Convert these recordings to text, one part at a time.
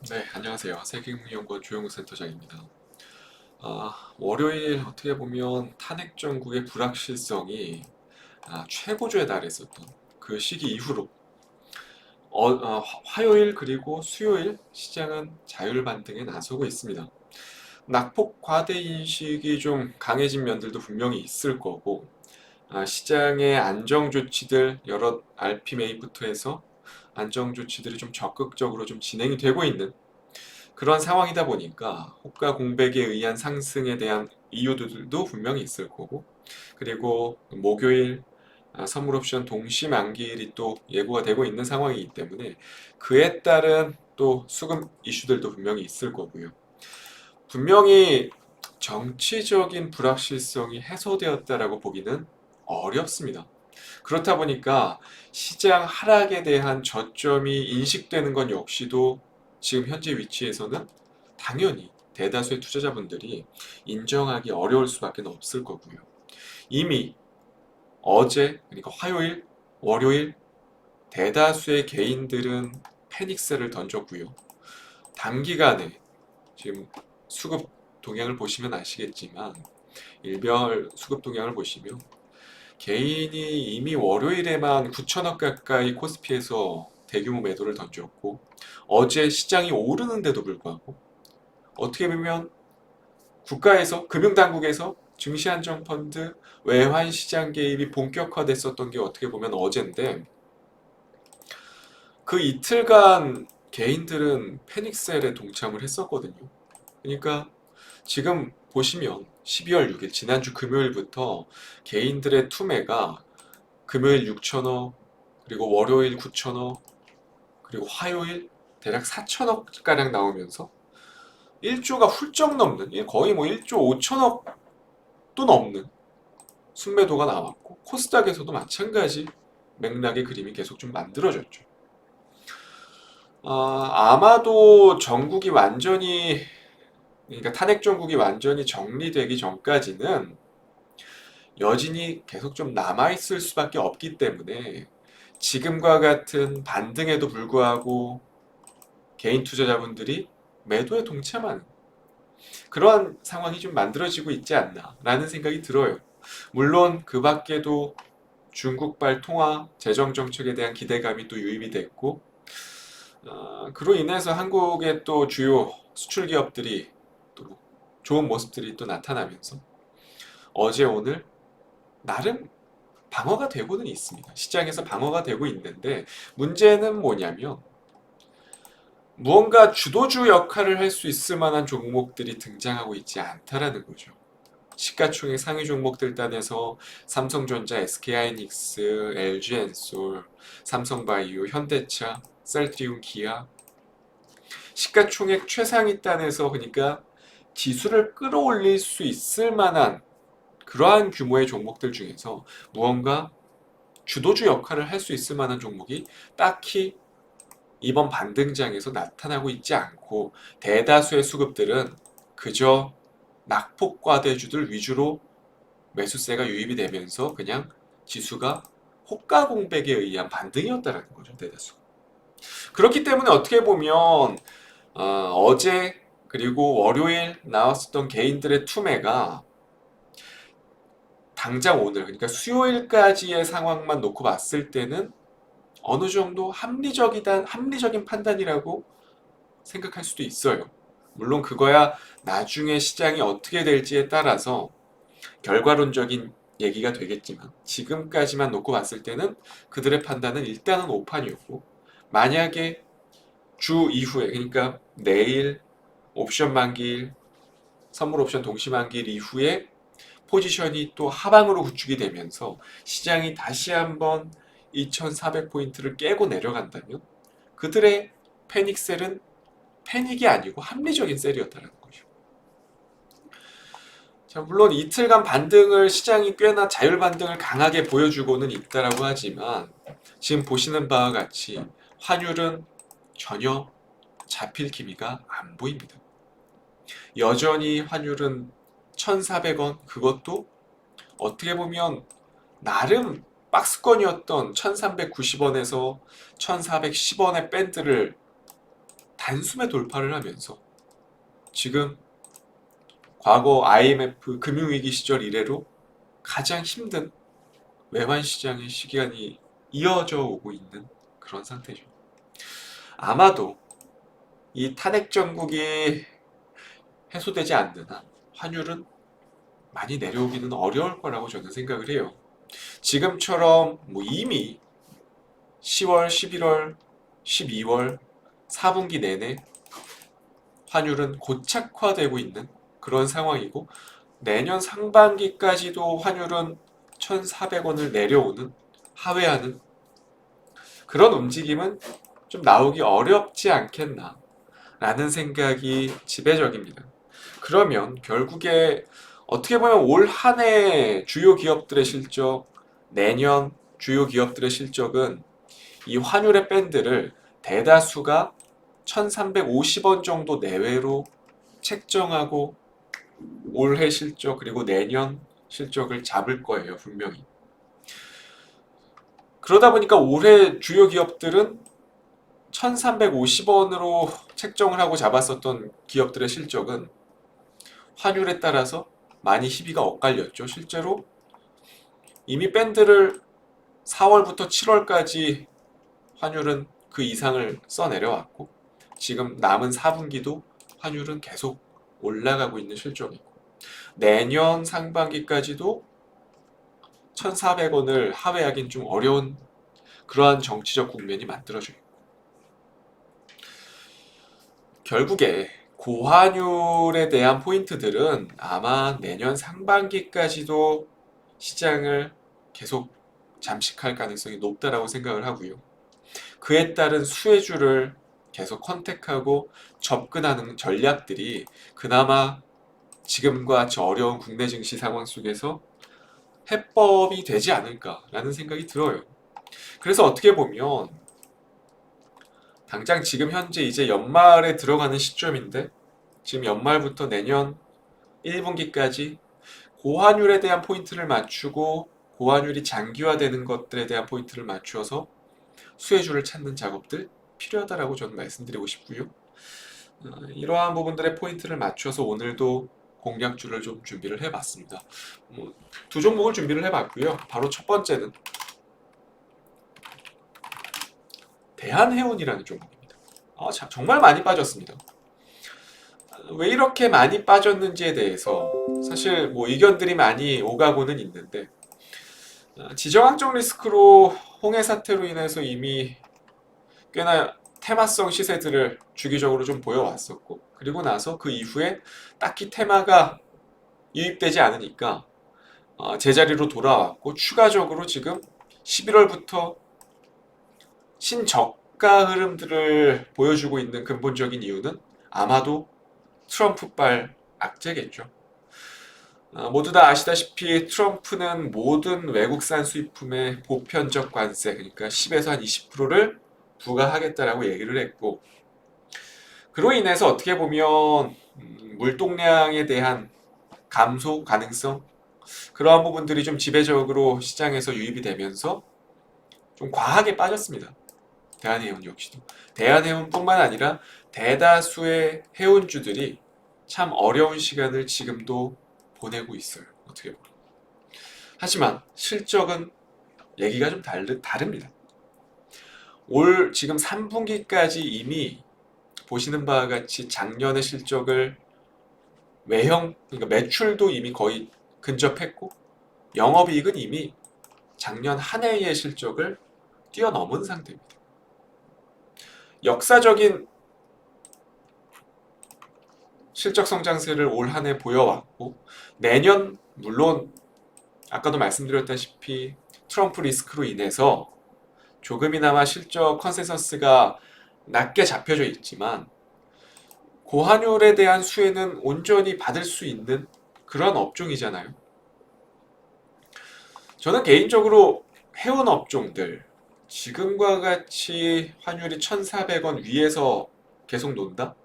네, 안녕하세요. 세계금융연구원 조영우 센터장입니다. 월요일 어떻게 보면 탄핵 정국의 불확실성이 최고조에 달했었던 그 시기 이후로 화요일 그리고 수요일 시장은 자율 반등에 나서고 있습니다. 낙폭 과대 인식이 좀 강해진 면들도 분명히 있을 거고, 시장의 안정 조치들 여러 RP 매입부터 해서 안정 조치들이 좀 적극적으로 좀 진행이 되고 있는 그런 상황이다 보니까 호가 공백에 의한 상승에 대한 이유들도 분명히 있을 거고, 그리고 목요일 선물 옵션 동시 만기일이 또 예고가 되고 있는 상황이기 때문에 그에 따른 또 수급 이슈들도 분명히 있을 거고요. 분명히 정치적인 불확실성이 해소되었다라고 보기는 어렵습니다. 그렇다 보니까 시장 하락에 대한 저점이 인식되는 건 역시도 지금 현재 위치에서는 당연히 대다수의 투자자분들이 인정하기 어려울 수밖에 없을 거고요. 이미 어제, 그러니까 화요일, 월요일 대다수의 개인들은 패닉셀을 던졌고요. 단기간에 지금 수급 동향을 보시면 아시겠지만 일별 수급 동향을 보시면 개인이 이미 월요일에만 9천억 가까이 코스피에서 대규모 매도를 던졌고 어제 시장이 오르는데도 불구하고 어떻게 보면 국가에서 금융당국에서 증시안정펀드 외환 시장 개입이 본격화됐었던 게 어떻게 보면 어젠데 그 이틀간 개인들은 패닉셀에 동참을 했었거든요. 그러니까 지금 보시면 12월 6일 지난주 금요일부터 개인들의 투매가 금요일 6천억, 그리고 월요일 9천억, 그리고 화요일 대략 4천억 가량 나오면서 1조가 훌쩍 넘는 거의 뭐 1조 5천억도 넘는 순매도가 나왔고 코스닥에서도 마찬가지 맥락의 그림이 계속 좀 만들어졌죠. 아마도 정국이 완전히 그러니까 탄핵 정국이 완전히 정리되기 전까지는 여진이 계속 좀 남아있을 수밖에 없기 때문에 지금과 같은 반등에도 불구하고 개인 투자자분들이 매도에 동참하는 그러한 상황이 좀 만들어지고 있지 않나라는 생각이 들어요. 물론 그 밖에도 중국발 통화 재정 정책에 대한 기대감이 또 유입이 됐고, 그로 인해서 한국의 또 주요 수출 기업들이 또 좋은 모습들이 또 나타나면서 어제 오늘 나름 방어가 되고는 있습니다. 시장에서 방어가 되고 있는데 문제는 뭐냐면 무언가 주도주 역할을 할 수 있을 만한 종목들이 등장하고 있지 않다라는 거죠. 시가총액 상위 종목들 단에서 삼성전자, SK하이닉스, LG엔솔, 삼성바이오, 현대차, 셀트리온, 기아 시가총액 최상위 단에서 그러니까 지수를 끌어올릴 수 있을 만한 그러한 규모의 종목들 중에서 무언가 주도주 역할을 할 수 있을 만한 종목이 딱히 이번 반등장에서 나타나고 있지 않고 대다수의 수급들은 그저 낙폭과대주들 위주로 매수세가 유입이 되면서 그냥 지수가 호가 공백에 의한 반등이었다는 거죠, 대다수. 그렇기 때문에 어떻게 보면 어제 그리고 월요일 나왔었던 개인들의 투매가 당장 오늘 그러니까 수요일까지의 상황만 놓고 봤을 때는 어느 정도 합리적인 판단이라고 생각할 수도 있어요. 물론 그거야 나중에 시장이 어떻게 될지에 따라서 결과론적인 얘기가 되겠지만 지금까지만 놓고 봤을 때는 그들의 판단은 일단은 오판이었고 만약에 주 이후에 그러니까 내일 옵션 만기일 선물 옵션 동시 만기일 이후에 포지션이 또 하방으로 구축이 되면서 시장이 다시 한번 2400포인트를 깨고 내려간다면 그들의 패닉셀은 패닉이 아니고 합리적인 셀이었다는 거죠. 자, 물론 이틀간 반등을 시장이 꽤나 자율 반등을 강하게 보여주고는 있다라고 하지만 지금 보시는 바와 같이 환율은 전혀 잡힐 기미가 안 보입니다. 여전히 환율은 1,400원 그것도 어떻게 보면 나름 박스권이었던 1,390원에서 1,410원의 밴드를 단숨에 돌파를 하면서 지금 과거 IMF 금융위기 시절 이래로 가장 힘든 외환 시장의 시간이 이어져 오고 있는 그런 상태죠. 아마도 이 탄핵 정국이 해소되지 않는 한 환율은 많이 내려오기는 어려울 거라고 저는 생각을 해요. 지금처럼 뭐 이미 10월, 11월, 12월 4분기 내내 환율은 고착화되고 있는 그런 상황이고 내년 상반기까지도 환율은 1,400원을 내려오는 하회하는 그런 움직임은 좀 나오기 어렵지 않겠나 라는 생각이 지배적입니다. 그러면 결국에 어떻게 보면 올 한 해 주요 기업들의 실적, 내년 주요 기업들의 실적은 이 환율의 밴드를 대다수가 1,350원 정도 내외로 책정하고 올해 실적 그리고 내년 실적을 잡을 거예요, 분명히. 그러다 보니까 올해 주요 기업들은 1,350원으로 책정을 하고 잡았었던 기업들의 실적은 환율에 따라서 많이 희비가 엇갈렸죠. 실제로 이미 밴드를 4월부터 7월까지 환율은 그 이상을 써내려왔고 지금 남은 4분기도 환율은 계속 올라가고 있는 실정이고 내년 상반기까지도 1,400원을 하회하긴 좀 어려운 그러한 정치적 국면이 만들어져요. 결국에 고환율에 대한 포인트들은 아마 내년 상반기까지도 시장을 계속 잠식할 가능성이 높다라고 생각을 하고요. 그에 따른 수혜주를 계속 컨택하고 접근하는 전략들이 그나마 지금과 저 어려운 국내 증시 상황 속에서 해법이 되지 않을까라는 생각이 들어요. 그래서 어떻게 보면 당장 지금 현재 이제 연말에 들어가는 시점인데 지금 연말부터 내년 1분기까지 고환율에 대한 포인트를 맞추고 고환율이 장기화되는 것들에 대한 포인트를 맞추어서 수혜주를 찾는 작업들 필요하다라고 저는 말씀드리고 싶고요. 이러한 부분들의 포인트를 맞춰서 오늘도 공략주를 좀 준비를 해봤습니다. 두 종목을 준비를 해봤고요. 바로 첫 번째는 대한해운이라는 종목입니다. 정말 많이 빠졌습니다. 왜 이렇게 많이 빠졌는지에 대해서 사실 뭐 의견들이 많이 오가고는 있는데 지정학적 리스크로 홍해 사태로 인해서 이미 꽤나 테마성 시세들을 주기적으로 좀 보여왔었고 그리고 나서 그 이후에 딱히 테마가 유입되지 않으니까 제자리로 돌아왔고 추가적으로 지금 11월부터 신저가 흐름들을 보여주고 있는 근본적인 이유는 아마도 트럼프발 악재겠죠. 모두 다 아시다시피 트럼프는 모든 외국산 수입품에 보편적 관세 그러니까 10에서 한 20%를 부과하겠다라고 얘기를 했고 그로 인해서 어떻게 보면 물동량에 대한 감소 가능성 그러한 부분들이 좀 지배적으로 시장에서 유입이 되면서 좀 과하게 빠졌습니다. 대한해운 역시도. 대한해운뿐만 아니라 대다수의 해운주들이 참 어려운 시간을 지금도 보내고 있어요. 어떻게 보면. 하지만 실적은 얘기가 좀 다릅니다. 올 지금 3분기까지 이미 보시는 바와 같이 작년의 실적을 그러니까 매출도 이미 거의 근접했고 영업이익은 이미 작년 한 해의 실적을 뛰어넘은 상태입니다. 역사적인 실적 성장세를 올 한 해 보여왔고 내년 물론 아까도 말씀드렸다시피 트럼프 리스크로 인해서 조금이나마 실적 컨센서스가 낮게 잡혀져 있지만 고환율에 대한 수혜는 온전히 받을 수 있는 그런 업종이잖아요. 저는 개인적으로 해운 업종들 지금과 같이 환율이 1,400원 위에서 계속 논다?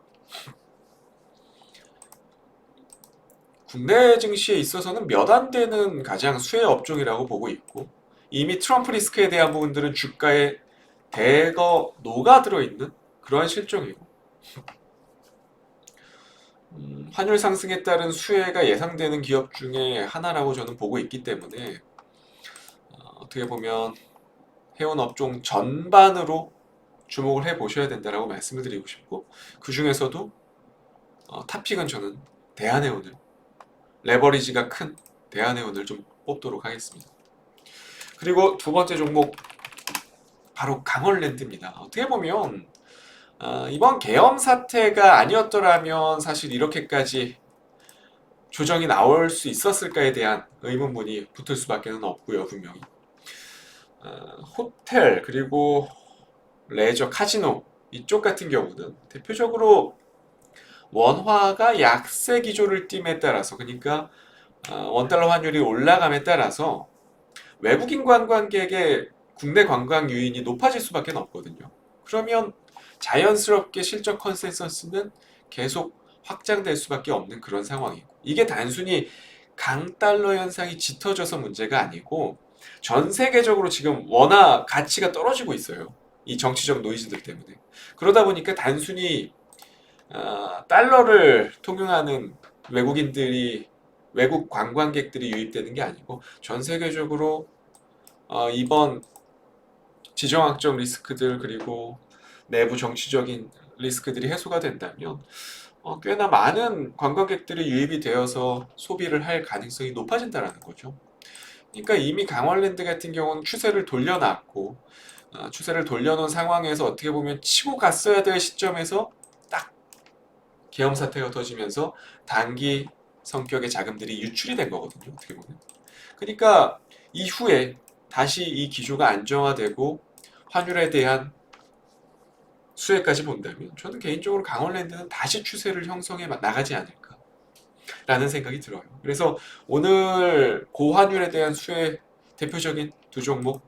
국내 증시에 있어서는 몇 안 되는 가장 수혜 업종이라고 보고 있고 이미 트럼프 리스크에 대한 부분들은 주가에 대거 녹아들어 있는 그러한 실정이고 환율 상승에 따른 수혜가 예상되는 기업 중에 하나라고 저는 보고 있기 때문에 어떻게 보면 해운 업종 전반으로 주목을 해 보셔야 된다라고 말씀을 드리고 싶고, 그 중에서도 탑픽은 저는 대한해운을, 레버리지가 큰 대한해운을 좀 뽑도록 하겠습니다. 그리고 두 번째 종목 바로 강원랜드입니다. 어떻게 보면 이번 계엄 사태가 아니었더라면 사실 이렇게까지 조정이 나올 수 있었을까에 대한 의문문이 붙을 수밖에 없고요, 분명히. 호텔 그리고 레저, 카지노 이쪽 같은 경우는 대표적으로 원화가 약세 기조를 띠에 따라서, 그러니까 원달러 환율이 올라감에 따라서 외국인 관광객의 국내 관광 유인이 높아질 수밖에 없거든요. 그러면 자연스럽게 실적 컨센서스는 계속 확장될 수밖에 없는 그런 상황이고, 이게 단순히 강달러 현상이 짙어져서 문제가 아니고 전 세계적으로 지금 원화 가치가 떨어지고 있어요. 이 정치적 노이즈들 때문에. 그러다 보니까 단순히 달러를 통용하는 외국인들이, 외국 관광객들이 유입되는 게 아니고 전 세계적으로 이번 지정학적 리스크들 그리고 내부 정치적인 리스크들이 해소가 된다면 꽤나 많은 관광객들이 유입이 되어서 소비를 할 가능성이 높아진다는 거죠. 그러니까 이미 강원랜드 같은 경우는 추세를 돌려놨고, 추세를 돌려놓은 상황에서 어떻게 보면 치고 갔어야 될 시점에서 딱 계엄 사태가 터지면서 단기 성격의 자금들이 유출이 된 거거든요. 어떻게 보면. 그러니까 이후에 다시 이 기조가 안정화되고 환율에 대한 수혜까지 본다면 저는 개인적으로 강원랜드는 다시 추세를 형성해 나가지 않을까라는 생각이 들어요. 그래서 오늘 고환율에 대한 수혜 대표적인 두 종목,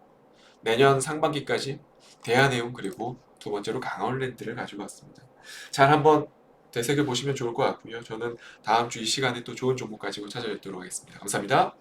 내년 상반기까지 대한해운 그리고 두 번째로 강원랜드를 가지고 왔습니다. 잘 한번 되새겨 보시면 좋을 것 같고요. 저는 다음 주 이 시간에 또 좋은 종목 가지고 찾아뵙도록 하겠습니다. 감사합니다.